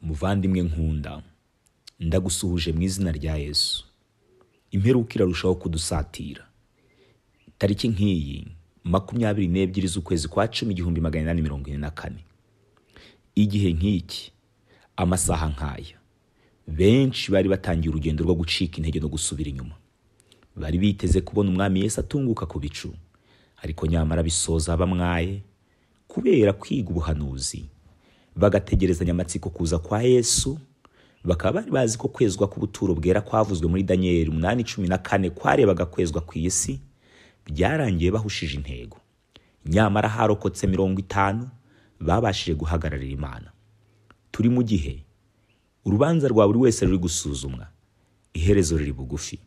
Muvandimwe nkunda, ndagusuhuje mu izina rya Yesu. Imperuka irarushaho kudusatira. Tariki nk'iyi 22 z'ukwezi kwa 10/1844. Igihe nk'iki, amasaha nk'aya, benshi bari batangiye urugendo rwo gucika intege no gusubira inyuma. Bari biteze kubona umwami Yesu atunguka ku bicu, ariko nyamara bisoza bamwaye kubera kwiga ubuhanuzi. Bagategerezanya amatsiko kuza kwa Yesu, bakaba bari bazi ko kwezwa k'ubuturo bwera kwavuzwe muri Daniel 8:14 kwarebaga kwezwa ku isi, byarangiye bahushije intego. Nyamara harokotse 50 babashije guhagararira Imana. Turi mu gihe urubanza rwa buri wese ruri gusuzumwa, iherezo riri bugufi,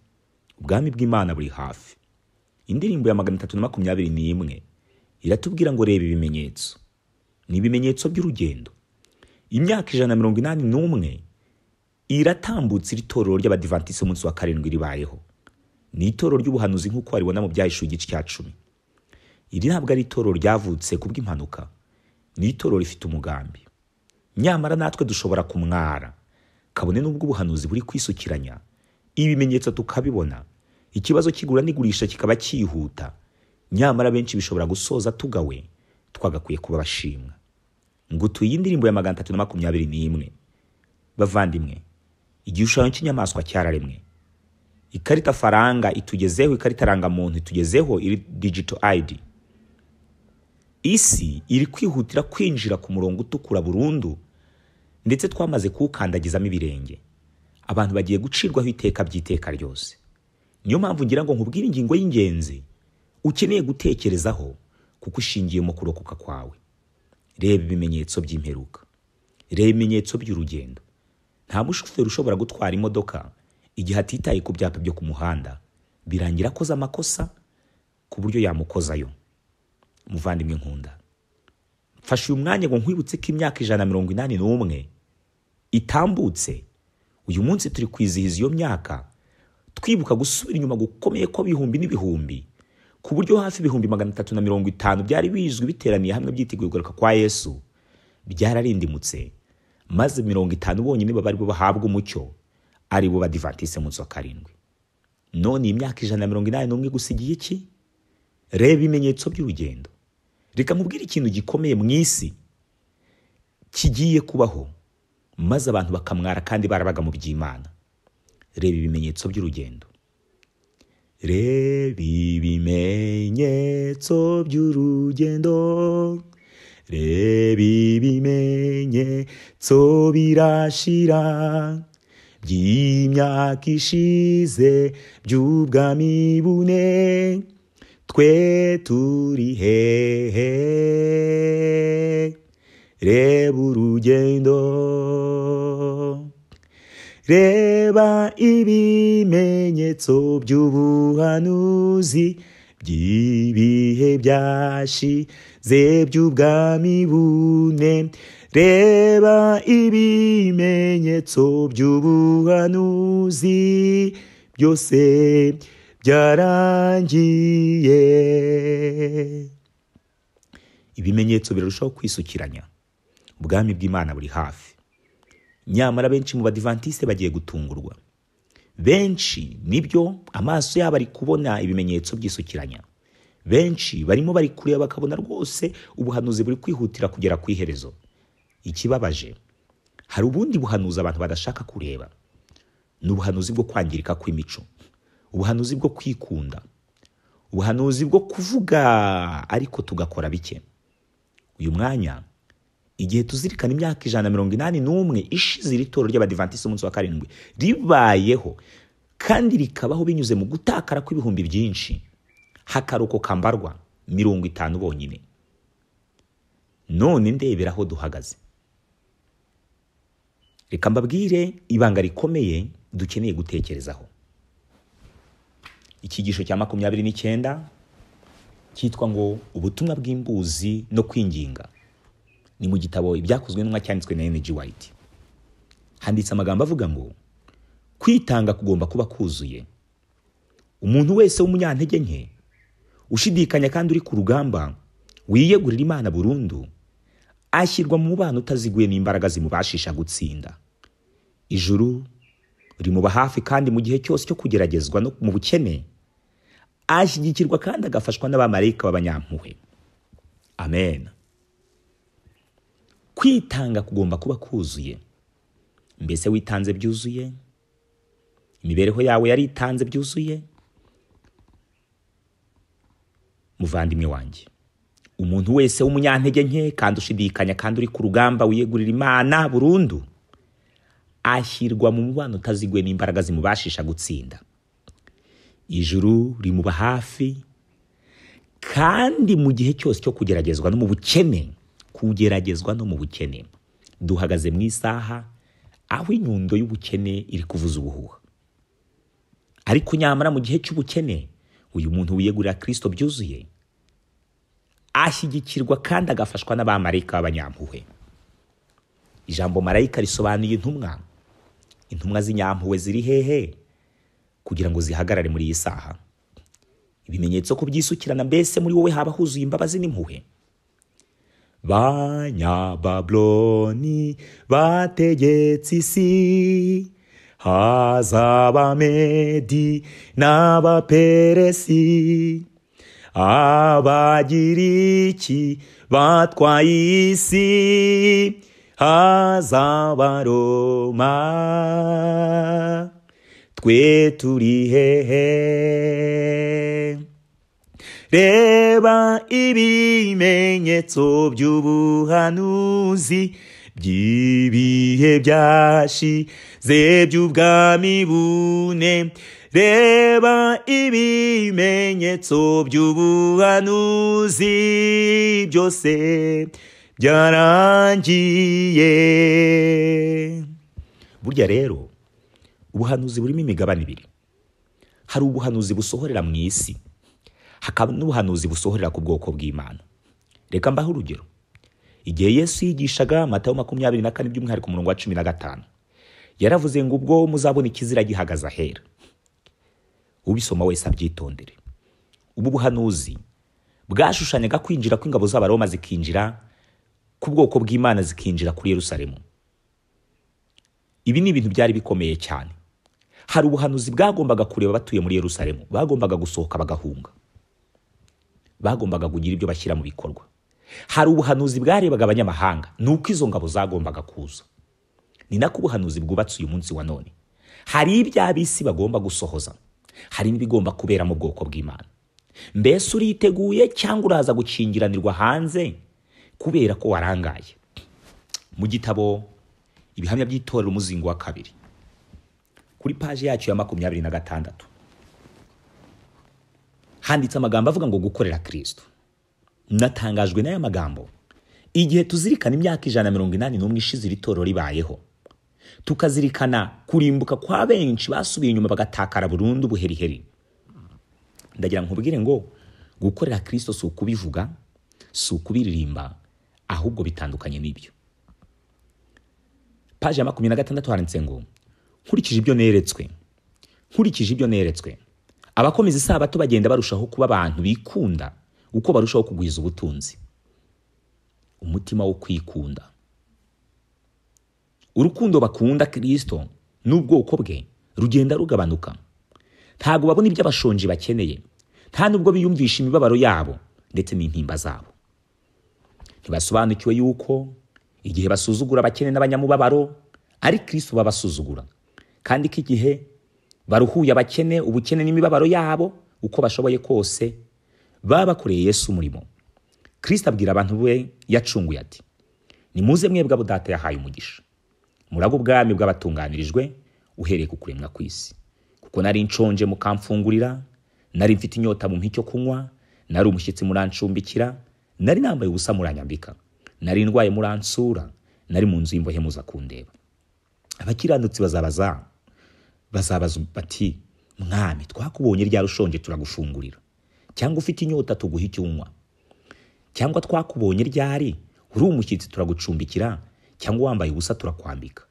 ubwami bw'Imana buri hafi. Indirimbo ya 321 iratubwira ngo reba ibimenyetso. Ni ibimenyetso by'urugendo. Imyaka 181 iratambutse itorero ry'Abadiventiste umunsi wa 7 ribayeho. Ni itorero ry'ubuhanuzi nk'uko waribona mu Byahishuwe igice cya 10. Iri ntabwo ari itorero ryavutse kubw'impanuka. Ni itorero rifite umugambi. Nyamara natwe dushobora kumwara, kabone n'ubwo ubuhanuzi buri kwisukiranya, ibimenyetso tukabibona, ikibazo kigura n'igurisha kikaba cyihuta. Nyamara benshi bishobora gusoza tugawe, twagakwiye kuba bashimwa. Ngutuye indirimbo ya 321. Bavandimwe, igishushanyo cy'inyamaswa cyararemwe. Ikarita faranga itugezeho, ikarita rangamuntu itugezeho, iri digital ID. Isi iri kwihutira kwinjira ku murongo utukura burundu, ndetse twamaze kuwukandagizamo ibirenge. Abantu bagiye gucirwaho iteka by'iteka ryose. Niyo mpamvu ngira ngo nkubwire ingingo y'ingenzi ukeneye gutekerezaho, kuko ushingiye mu kurokoka kwawe. Reba ibimenyetso by'imperuka. Reba ibimenyetso by'urugendo. Nta mushoferi ushobora gutwara imodoka igihe atitaye ku byapa byo ku muhanda, birangira akoze amakosa ku buryo yamukozayo. Muvandimwe nkunda, mfashe uyu mwanya ngo nkwibutse ko imyaka 181 itambutse. Uyu munsi turi kwizihiza iyo myaka, twibuka gusubira inyuma gukomeye ko bihumbi n'ibihumbi, ku buryo hafi 350 byari bizwi biteraniye hamwe byiteguye kugaruka kwa Yesu, byararindimutse, maze 50 bonyine bari bo bahabwa umucyo, ari bo Badiventiste umunsi wa 7. None imyaka 181 gusigiye iki? Reba ibimenyetso by'urugendo. Reka nkubwire ikintu gikomeye mu isi kigiye kubaho, maze abantu bakamwara kandi barabaga mu by'Imana. Reba ibimenyetso by'urugendo. Reba ibimenyetso by'urugendo. Reba ibimenyetso birashira by'imyaka ishize by'ubwami bune. Twe turi hehe? Reba urugendo. Reba ibimenyetso by'ubuhanuzi by'ibihe byashize by'ubwami bune. Reba ibimenyetso by'ubuhanuzi byose byarangiye. Ibimenyetso birarushaho kwisukiranya, ubwami bw'Imana buri hafi. Nyamara benshi mu Badiventiste bagiye gutungurwa. Benshi nibyo amaso yabo ari kubona ibimenyetso byisukiranya. Benshi barimo bari kureba bakabona rwose ubuhanuzi buri kwihutira kugera ku iherezo. Ikibabaje, hari ubundi buhanuzi abantu badashaka kureba. Ni ubuhanuzi bwo kwangirika kw'imico, ubuhanuzi bwo kwikunda, ubuhanuzi bwo kuvuga ariko tugakora bike. Uyu mwanya, igihe tuzirikana imyaka 181 ishize iri torero ry'Abadiventiste umunsi wa 7 ribayeho, kandi rikabaho binyuze mu gutakara kw'ibihumbi byinshi, hakarokoka mbarwa 50 bonyine. None ndebera aho duhagaze. Reka mbabwire ibanga rikomeye dukeneye gutekerezaho. Ikigisho cya 29 cyitwa ngo ubutumwa bw'imbuzi no kwinginga. Ni mu gitabo Ibyakozwe n'Intumwa cyanditswe na N.G. White. Handitse amagambo avuga ngo kwitanga kugomba kuba kuzuye. Umuntu wese w'umunyantege nke, ushidikanya kandi uri ku rugamba, wiyegurira Imana burundu, ashyirwa mu mubano utaziguye n'imbaraga zimubashisha gutsinda. Ijuru rimuba hafi kandi mu gihe cyose cyo kugeragezwa no mu bukene, ashyigikirwa kandi agafashwa n'abamarayika b'abanyampuhwe. Amen. Kwitanga kugomba kuba kuzuye. Mbese witanze byuzuye? Imibereho yawe yaritanze byuzuye? Muvandimwe wanjye, umuntu wese w'umunyantege nke kandi ushidikanya kandi uri ku rugamba wiyegurira Imana burundu, ashyirwa mu mubano utaziguye n'imbaraga zimubashisha gutsinda. Ijuru rimuba hafi kandi mu gihe cyose cyo kugeragezwa no mu bukene. Duhagaze mu isaha aho inyundo y'ubukene iri kuvuza ubuhuha. Ariko nyamara mu gihe cy'ubukene, uyu muntu wiyegurira Kristo byuzuye ashyigikirwa kandi agafashwa n'abamarayika b'abanyampuhwe. Ijambo marayika risobanuye intumwa. Intumwa z'inyampuhwe ziri hehe kugira ngo zihagarare muri iyi saha? Ibimenyetso ko byisukirana mbese muri wowe haba huzuye imbabazi n'impuhwe. Banyababiloni bategetse isi, hazaba Medi n'Abaperesi, Abagiriki batwaye isi, hazaba Roma. Twe turi hehe? Reba ibimenyetso by'ubuhanuzi by'ibihe byashize by'ubwami bune. Reba ibimenyetso by'ubuhanuzi byose byarangiye. Burya rero ubuhanuzi burimo imigabane ibiri. Hari ubuhanuzi busohorera mu isi, hakaba n'ubuhanuzi busohorera ku bwoko bw'Imana. Reka mbaho urugero. Igihe Yesu yigishaga Matayo 24 by'umwihariko umurongo wa 15, yaravuze ngo ubwo muzabona ikizira gihagaze ahera, ubisoma wese abyitondere. Ubu buhanuzi bwashushanyaga kwinjira kw'ingabo z'Abaroma zikinjira ku bwoko bw'Imana, zikinjira kuri Yerusalemu. Ibi ni ibintu byari bikomeye cyane. Hari ubuhanuzi bwagombaga kureba batuye muri Yerusalemu, bagombaga gusohoka bagahunga, bagombaga kugira ibyo bashyira mu bikorwa. Hari ubuhanuzi bwarebaga abanyamahanga, nuko izo ngabo zagombaga kuza. Ni nako ubuhanuzi bwubatse uyu munsi wa none. Hari iby'abisi bagomba gusohoza, hari n'ibigomba kubera mu bwoko bw'Imana. Mbese uriteguye cyangwa uraza gukingiranirwa hanze kubera ko warangaye? Mu gitabo Ibihamya by'Itorero umuzingo wa 2, kuri paji yacu ya 26, handitse amagambo avuga ngo gukorera Kristo. Natangajwe n'aya magambo igihe tuzirikana imyaka 181 ishize iri torero ribayeho, tukazirikana kurimbuka kwa benshi basubiye inyuma bagatakara burundu buheriheri. Ndagira nkubwire ngo gukorera Kristo si ukubivuga, si ukubiririmba, ahubwo bitandukanye n'ibyo. Paji ya 26 handitse ngo nkurikije ibyo neretswe, abakomeza isabato bagenda barushaho kuba abantu bikunda uko barushaho kugwiza ubutunzi. Umutima wo kwikunda, urukundo bakunda Kristo n'ubwoko bwe rugenda rugabanuka. Ntago babona ibyo abashonji bakeneye, nta nubwo biyumvisha imibabaro yabo ndetse n'intimba zabo. Ntibasobanukiwe yuko igihe basuzugura abakene n'abanyamubabaro ari Kristo babasuzugura, kandi ko igihe baruhuye abakene ubukene n'imibabaro yabo uko bashoboye kose baba bakoreye Yesu umurimo. Kristo abwira abantu be yacunguye ati, nimuze mwebwe abo Data yahaye umugisha, murago ubwami bw'abatunganirijwe uhereye ku kuremwa kw'isi. Kuko nari nshonje mukamfungurira, nari mfite inyota mu mpicyo kunywa, nari umushyitsi murancumbikira, nari nambaye ubusa muranyambika, nari ndwaye muransura, nari mu nzu y'imbohe muza kundeba. Abakiranutsi bazabaza bati, mwami twakubonye ryari ushonje turagufungurira, cyangwa ufite inyota tuguha icyo unywa? Cyangwa twakubonye ryari uri umushyitsi turagucumbikira, cyangwa wambaye ubusa turakwambika?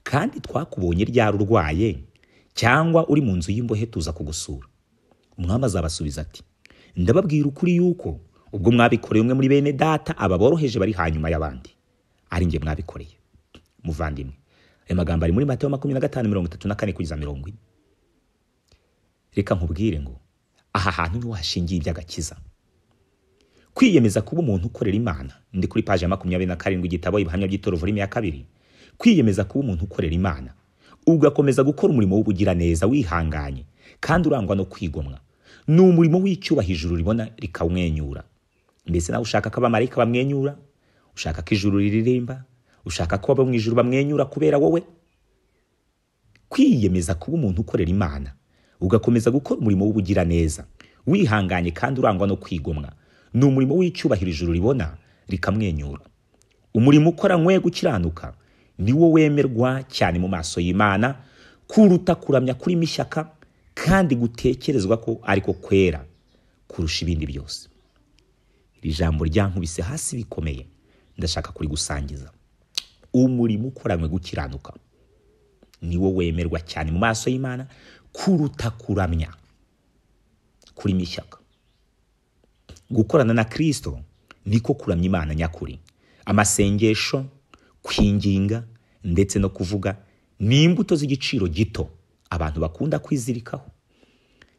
Kandi twakubonye ryari urwaye cyangwa uri mu nzu y'imbohe tuza kugusura? Umwami azabasubiza ati, ndababwira ukuri yuko ubwo mwabikoreye umwe muri bene data aba boroheje bari hanyuma y'abandi, ari njye mwabikoreye. Muvandimwe, aya magambo ari muri Matayo 25:34 kugeza 40. Reka nkubwire ngo aha hantu niho hashingiye iby'agakiza. Kwiyemeza kuba umuntu ukorera Imana, ndi kuri page ya 27 igitabo Ibihamya by'Itorero volume ya 2. Kwiyemeza kuba umuntu ukorera Imana, ugakomeza gukora umurimo w'ubugira neza wihanganye kandi urangwa no kwigomwa, ni umurimo w'icyubahiro ijuru ribona rikawumwenyura. Mbese nawe ushaka ko abamarayika bamwenyura? Ushaka ko ijuru riririmba? Ushaka ko abo mu ijuru bamwenyura kubera wowe? Kwiyemeza kuba umuntu ukorera Imana, ugakomeza gukora umurimo w'ubugira neza wihanganye kandi urangwa no kwigomwa, ni umurimo w'icyubahiro ijuru ribona rikamwenyura. Umurimo ukoranywe gukiranuka ni wo wemerwa cyane mu maso y'Imana kuruta kuramya kurimo ishyaka kandi gutekerezwa ko ariko kwera kurusha ibindi byose. Iri jambo ryankubise hasi bikomeye, ndashaka kuri gusangiza. Umurimo ukoranywe gukiranuka ni wo wemerwa cyane mu maso y'Imana kuruta kuramya kurimo ishyaka. Gukorana na Kristo niko kuramya Imana nyakuri. Amasengesho, kwinginga ndetse no kuvuga ni imbuto z'igiciro gito abantu bakunda kwizirikaho.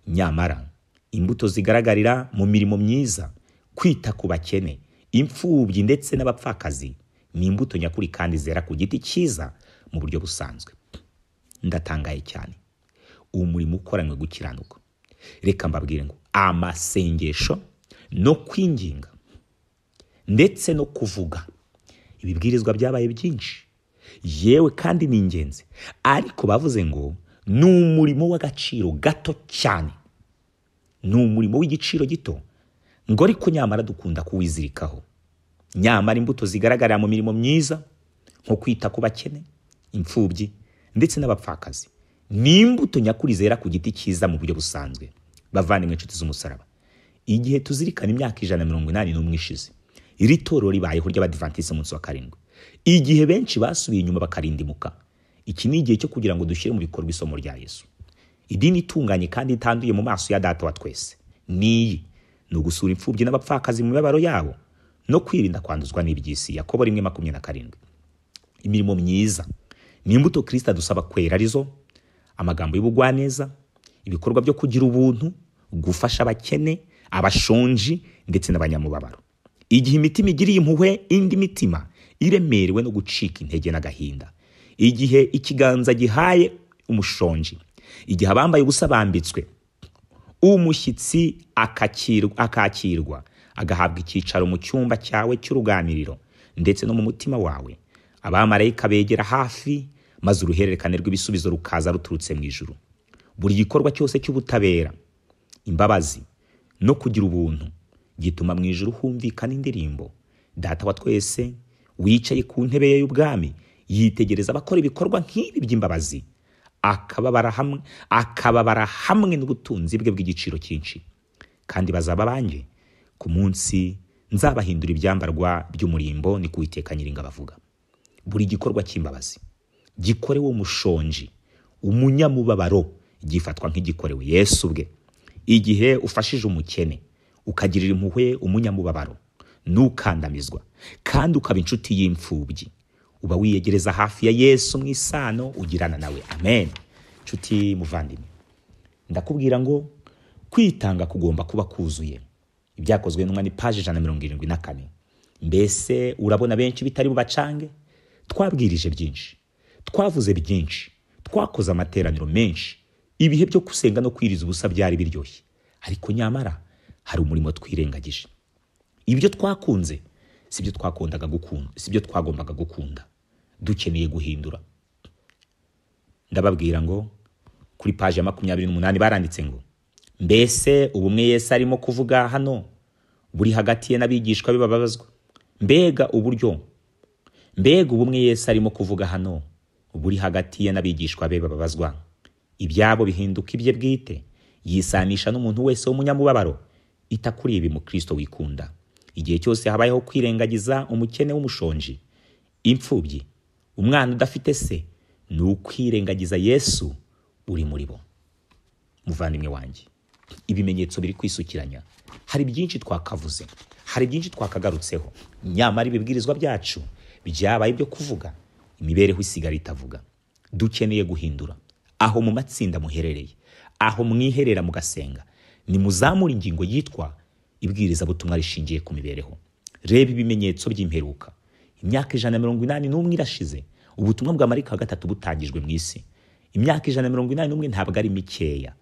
Nyamara imbuto zigaragarira mu mirimo myiza, kwita ku bakene, imfubyi ndetse n'abapfakazi, ni imbuto nyakuri kandi zera ku giti cyiza mu buryo busanzwe. Ndatangaye cyane umurimo ukoranywe gukiranuka. Reka mbabwire ngo amasengesho no kwinginga ndetse no kuvuga, ibibwirizwa byabaye byinshi yewe kandi ni ingenzi, ariko bavuze ngo ni umurimo w'agaciro gato cyane, ni umurimo w'igiciro gito, ngo ariko nyamara dukunda kuwizirikaho. Nyamara imbuto zigaragarira mu mirimo myiza nko kwita ku bakene, imfubyi ndetse n'abapfakazi, ni imbuto nyakuri zera ku giti cyiza mu buryo busanzwe. Bavandimwe inshuti z'umusaraba, igihe tuzirikana imyaka 181 ishize iri torero ribayeho ry'Abadiventiste umunsi wa karindwi, igihe benshi basubiye inyuma bakarindimuka, iki ni igihe cyo kugira ngo dushyire mu bikorwa isomo rya Yesu. Idini itunganye kandi itanduye mu maso ya Data wa twese ni ugusura imfubyi n'abapfakazi mu mibabaro yabo no kwirinda kwanduzwa n'iby'isi. Yakobo 1:27. Imirimo myiza ni imbuto Kristo adusaba kwera, arizo amagambo y'ubugwaneza, ibikorwa byo kugira ubuntu, gufasha abakene, abashonji ndetse n'abanyamubabaro. Igihe imitima igiriye impuhwe indi mitima iremerewe no gucika intege n'agahinda, igihe ikiganza gihaye umushonji, igihe abambaye ubusa bambitswe, umushyitsi akakirwa agahabwa icyicaro mu cyumba cyawe cy'uruganiriro ndetse no mu mutima wawe, abamarayika begera hafi maze uruhererekane rw'ibisubizo rukaza ruturutse mu ijuru. Buri gikorwa cyose cy'ubutabera, imbabazi no kugira ubuntu gituma mu ijuru humvikana indirimbo. Data wa twese wicaye ku ntebe ye y'ubwami yitegereza abakora ibikorwa nk'ibi by'imbabazi, akababara hamwe n'ubutunzi bwe bw'igiciro cyinshi. Kandi bazaba banjye ku munsi nzabahindura ibyambarwa by'umurimbo, ni Uwiteka Nyiringabo avuga. Buri gikorwa cy'imbabazi gikorewe umushonji, umunyamubabaro, gifatwa nk'igikorewe Yesu ubwe. Igihe ufashije umukene, ukagirira impuhwe umunyamubabaro, nukandamizwa kandi ukaba inshuti y'imfubyi, uba wiyegereza hafi ya Yesu mu isano ugirana nawe. Amen. Nshuti muvandimwe, ndakubwira ngo kwitanga kugomba kuba kuzuye. Ibyakozwe n'umwa ni page 174. Mbese urabona benshi bitari bubacange? Twabwirije byinshi, twavuze byinshi, twakoze amateraniro menshi, ibihe byo gusenga no kwiriza ubusa byari biryoshye, ariko nyamara hari umurimo twirengagije. Ibyo twakunze sibyo twakundaga gukunda, sibyo twagombaga gukunda. Dukeneye guhindura. Ndababwira ngo kuri page ya 28 baranditse ngo mbese ubumwe Yesu arimo kuvuga hano buri hagati ye n'abigishwa be bababazwa. Mbega ubumwe Yesu arimo kuvuga hano buri hagati ye n'abigishwa be bababazwa. Ibyabo bihinduka ibye bwite, yisanisha n'umuntu wese w'umunyamubabaro. Ita kuri ibi mu Kristo wikunda. Igihe cyose habayeho kwirengagiza umukene w'umushonji, imfubyi, umwana udafite se, ni ukwirengagiza Yesu uri muri bo. Muvandimwe wanjye, ibimenyetso biri kwisukiranya. Hari byinshi twakavuze, hari byinshi twakagarutseho, nyamara ibibwirizwa byacu byabaye ibyo kuvuga, imibereho isigara itavuga. Dukeneye guhindura. Aho mu matsinda muherereye, aho mwiherera mugasenga, nimuzamura ingingo yitwa ibwiriza butumwa rishingiye ku mibereho. Reba ibimenyetso by'imperuka. Imyaka 181 irashize ubutumwa bwa Marika gatatu butangijwe mu isi. Imyaka 181 ntabwo ari mikeya.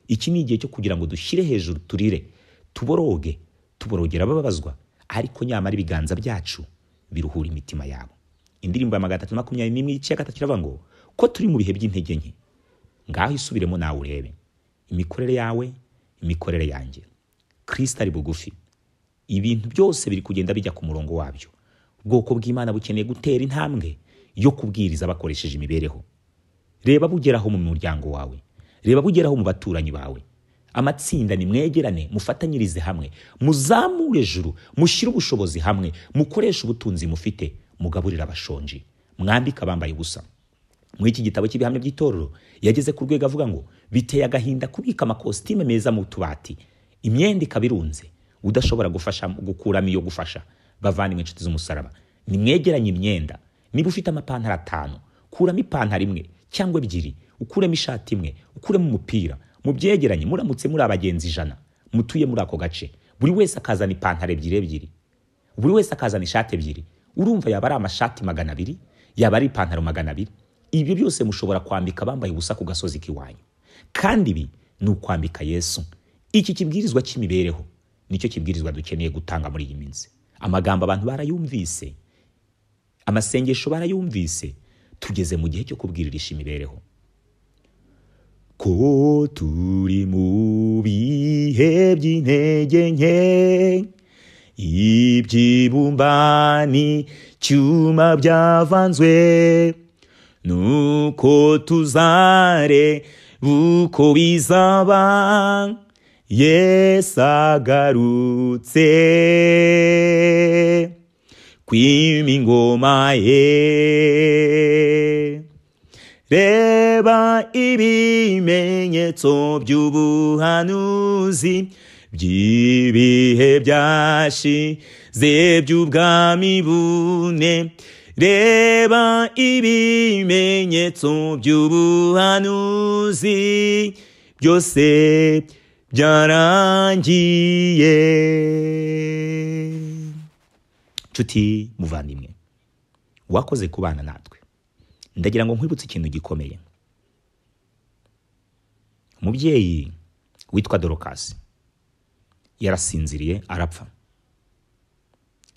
Iki ni igihe cyo kugira ngo dushyire hejuru, turire, tuborogera ababazwa, ariko nyamara ibiganza byacu biruhura imitima yabo. Indirimbo ya 321 igice 3 kiravuga ngo ko turi mu bihe by'intege nke. Ngaho isubiremo nawe urebe imikorere yawe, imikorere yanjye. Kristo ari bugufi. Ibintu byose biri kugenda bijya ku murongo wabyo. Ubwoko bw'Imana bukeneye gutera intambwe yo kubwiriza bakoresheje imibereho. Reba bugeraho mu muryango wawe, reba bugeraho mu baturanyi bawe. Amatsinda ni mwegerane, mufatanyirize hamwe, muzamure ejuru, mushyire ubushobozi hamwe, mukoresha ubutunzi mufite, mugaburira abashonji, mwambika abambaye ubusa. Muri iki gitabo cy'ibihamya by'itorero yageze ku rwego avuga ngo biteye agahinda kubika amakositime meza mu tubati, imyenda ikabirunze, udashobora gufasha gukuramo iyo gufasha. Bavandimwe inshuti z'umusaraba, nimwegeranye imyenda. Niba ufite amapantaro 5, kuramo ipantaro imwe cyangwa ebyiri, ukuremo ishati imwe, ukuremo umupira, mubyegeranye. Muramutse muri abagenzi 100 mutuye muri ako gace, buri wese akazana ipantaro ebyiri, buri wese akazana ishati ebyiri, urumva yaba ari amashati 200, yaba ari ipantaro 200. Ibyo byose mushobora kwambika bambaye ubusa ku gasozi k'iwanyu, kandi ibi ni ukwambika Yesu. Iki kibwirizwa cy'imibereho nicyo kibwirizwa dukeneye gutanga muri iyi minsi. Amagambo abantu barayumvise, amasengesho barayumvise, tugeze mu gihe cyo kubwiririsha imibereho. Ko turi mu bihe by'intege nke, ibyibumbani cyuma byavanzwe, nuko tuzare buko bizaba Yesu agarutse kwima ingoma ye. Reba ibimenyetso by'ubuhanuzi by'ibihe byashize by'ubwami bune. Reba ibimenyetso by'ubuhanuzi byose byarangiye. Nshuti muvandimwe, wakoze kubana natwe. Ndagira ngo nkwibutse ikintu gikomeye. Umubyeyi witwa Dorokasi yarasinziriye arapfa.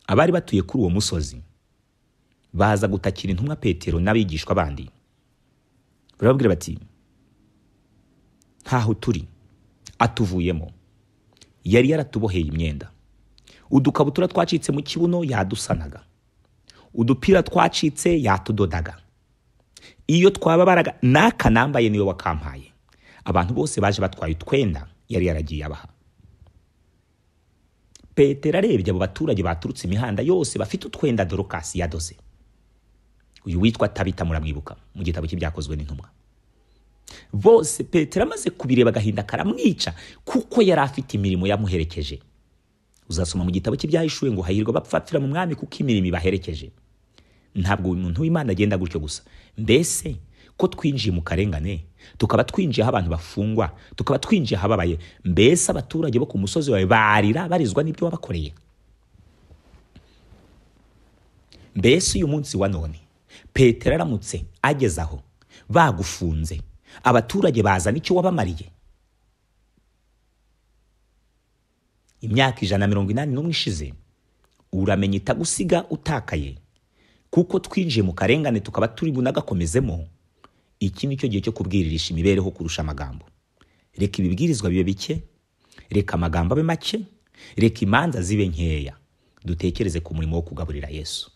Abari batuye kuri uwo musozi baza gutakira intumwa Petero n'abigishwa bandi. Barababwira bati, ntaho turi, atuvuyemo. Yari yaratuboheye imyenda. Udukabutura twacitse mu kibuno yadusanaga, udupira twacitse yatudodaga. Iyo twababaraga naka nambaye niwe wakampaye. Abantu bose baje batwaye utwenda yari yaragiye abaha. Petero arebye abo baturage baturutse imihanda yose bafite utwenda Dorokasi yadoze. Uyu witwa Tabita muramwibuka mu gitabo cy'ibyakozwe n'intumwa. Bose Petero amaze kubireba agahinda karamwica, kuko yari afite imirimo yamuherekeje. Uzasoma mu gitabo cy'ibyahishuwe ngo hahirwa bapfapfira mu mwami kuko imirimo ibaherekeje. Ntabwo umuntu w'Imana agenda gutyo gusa. Mbese ko twinjiye mu karengane, tukaba twinjiye aho abantu bafungwa, tukaba twinjiye ahababaye, mbese abaturage bo ku musozi wawe barira barizwa n'ibyo wabakoreye? Mbese uyu munsi wa none Petero aramutse ageze aho bagufunze, abaturage bazana icyo wabamariye? Imyaka 181 ishize, uramenya itagusiga utakaye, kuko twinjiye mu karengane tukaba turi bunagakomezemo. Iki nicyo gihe cyo kubwiririsha imibereho kurusha amagambo. Reka ibibwirizwa bibe bike, reka amagambo abe make, reka imanza zibe nkeya, dutekereze ku murimo wo kugaburira Yesu.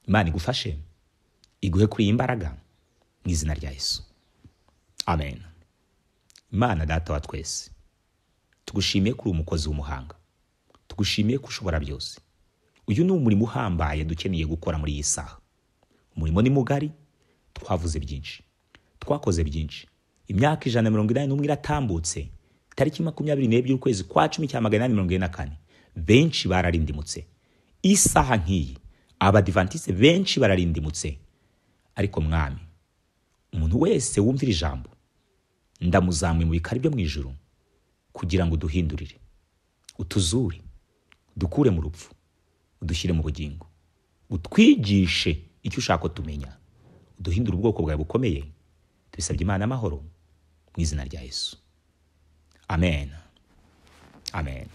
Imana igufashe, iguhe kuri imbaraga mu izina rya Yesu. Amen. Imana data wa twese, tugushimiye kuri umukozi w'umuhanga, tugushimiye ko ushobora byose. Uyu ni umurimo uhambaye dukeneye gukora muri iyi saha. Umurimo ni mugari, twavuze byinshi, twakoze byinshi. Imyaka 181 iratambutse, tariki 22 ukwezi kwa 10 cya 1844 benshi bararindimutse. Isaha nk'iyi abadivantiste benshi bararindimutse. Ariko mwami, umuntu wese wumvira ijambo ndamuzamuye mu bikari byo mu ijuru kugira ngo uduhindurire, utuzure, dukure mu rupfu, udushyire mu bugingo, utwigishe icyo ushaka ko tumenya, uduhindure ubwoko bwawe bukomeye. Tubisabye Imana amahoro mu izina rya Yesu. Amen. Amen.